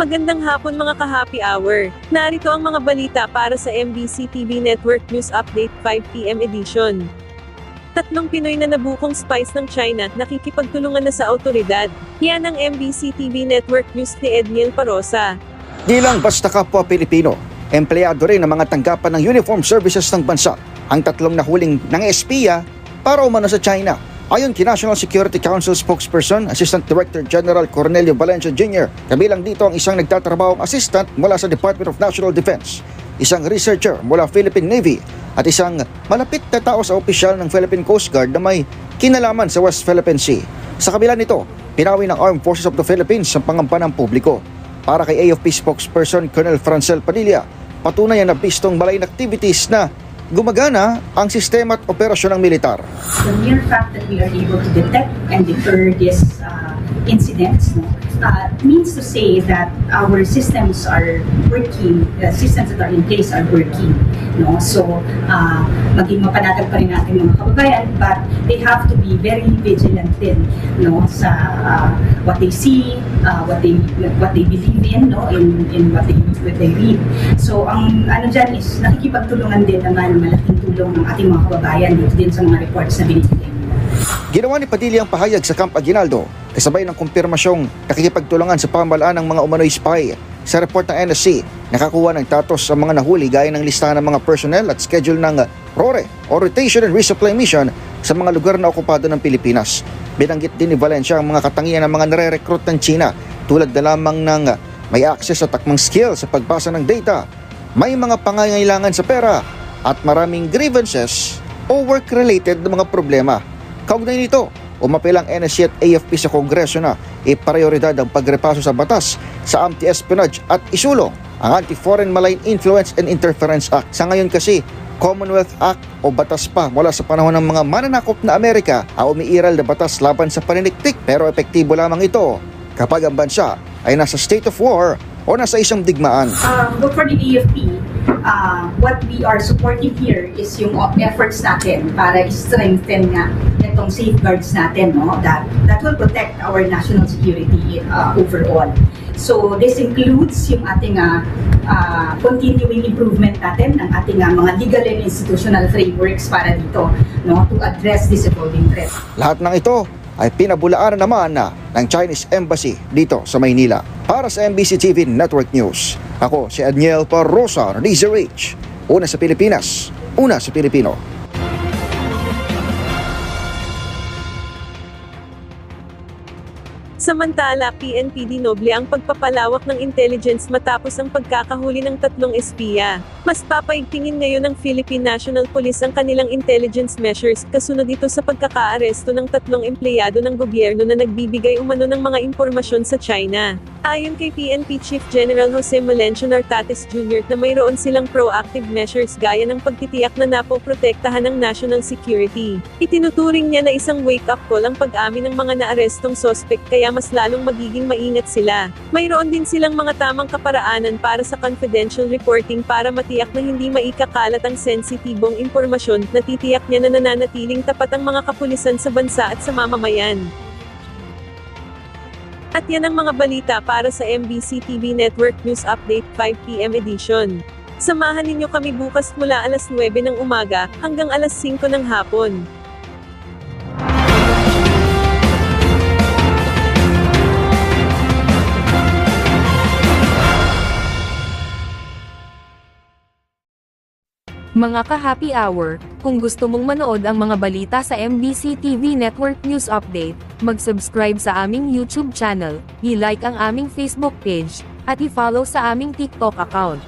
Magandang hapon mga ka-happy hour. Narito ang mga balita para sa MBC TV Network News Update 5 PM edition. Tatlong Pinoy na nabukong spies ng China nakikipagtulungan na sa awtoridad. Yan ang MBC TV Network News ni Edniel Parosa. Di lang basta kapwa Pilipino, empleyado rin ng mga tanggapan ng uniform services ng bansa ang tatlong nahuling ng espiya para umano sa China. Ayon kay National Security Council spokesperson, Assistant Director General Cornelio Valencia Jr., kabilang dito ang isang nagtatrabahong assistant mula sa Department of National Defense, isang researcher mula Philippine Navy, at isang malapit na tao sa opisyal ng Philippine Coast Guard na may kinalaman sa West Philippine Sea. Sa kabila nito, pinawi ng Armed Forces of the Philippines ang pangampanang publiko. Para kay AFP spokesperson Colonel Francel Padilla, patunay na pistong malign activities na gumagana ang sistema at operasyon ng militar. The mere fact that we are able to detect and deter these incidents means to say that our systems are working, the systems that are in place are working. So, maging mapanatag pa rin natin mga kababayan, but they have to be very vigilant din sa what they see, what they believe in, in what they read. So, ang ano dyan is nakikipagtulungan din naman malaking tulong ng ating mga kababayan dito din sa mga reports na binibigay nila. Ginawa ni Padilla ang pahayag sa Camp Aguinaldo kasabay ng kumpirmasyong nakikipagtulungan sa pamahalaan ng mga umano'y spy. Sa report ng NSC, nakakuha ng datos sa mga nahuli gaya ng listahan ng mga personnel at schedule ng RORE o Rotation and Resupply Mission sa mga lugar na okupado ng Pilipinas. Binanggit din ni Valencia ang mga katangian ng mga nare-recruit ng China tulad na lamang ng may access sa takmang skill sa pagbasa ng data, may mga pangangailangan sa pera, at maraming grievances o work-related na mga problema. Kaugnay nito, umapil ang NSC at AFP sa Kongreso na iprioridad ang pagrepaso sa batas sa anti-espionage at isulong ang Anti-Foreign Malign Influence and Interference Act. Sa ngayon kasi, Commonwealth Act o batas pa mula sa panahon ng mga mananakop na Amerika ang umiiral na batas laban sa paniniktik, pero epektibo lamang ito kapag ang bansa ay nasa state of war o nasa isang digmaan. But for the AFP, what we are supporting here is yung efforts natin para strengthen nga itong safeguards natin, that will protect our national security overall. So this includes yung ating continuing improvement natin ng ating mga legal and institutional frameworks para dito, to address this evolving threat. Lahat ng ito ay pinabulaan naman ng Chinese Embassy dito sa Maynila. Para sa MBC TV Network News, ako si Edniel Parosa, DZRH. Una sa Pilipinas, una sa Pilipino. Samantala, PNP dinoble ang pagpapalawak ng intelligence matapos ang pagkakahuli ng tatlong espiya. Mas papaigtingin ngayon ng Philippine National Police ang kanilang intelligence measures kasunod ito sa pagkakaaresto ng tatlong empleyado ng gobyerno na nagbibigay umano ng mga impormasyon sa China. Ayon kay PNP Chief General Jose Melencio Nartates Jr. na mayroon silang proactive measures gaya ng pagtitiyak na napoprotektahan ng national security. Itinuturing niya na isang wake-up call ang pag-amin ng mga naarestong sospek kaya mas lalong magiging maingat sila. Mayroon din silang mga tamang kaparaanan para sa confidential reporting para matiyak na hindi maikakalat ang sensitibong impormasyon, natitiyak niya na nananatiling tapat ang mga kapulisan sa bansa at sa mamamayan. At yan ang mga balita para sa MBC TV Network News Update 5 PM edition. Samahan ninyo kami bukas mula alas 9 ng umaga hanggang alas 5 ng hapon. Mga ka-happy hour, kung gusto mong manood ang mga balita sa MBC TV Network News Update, mag-subscribe sa aming YouTube channel, i-like ang aming Facebook page, at i-follow sa aming TikTok account.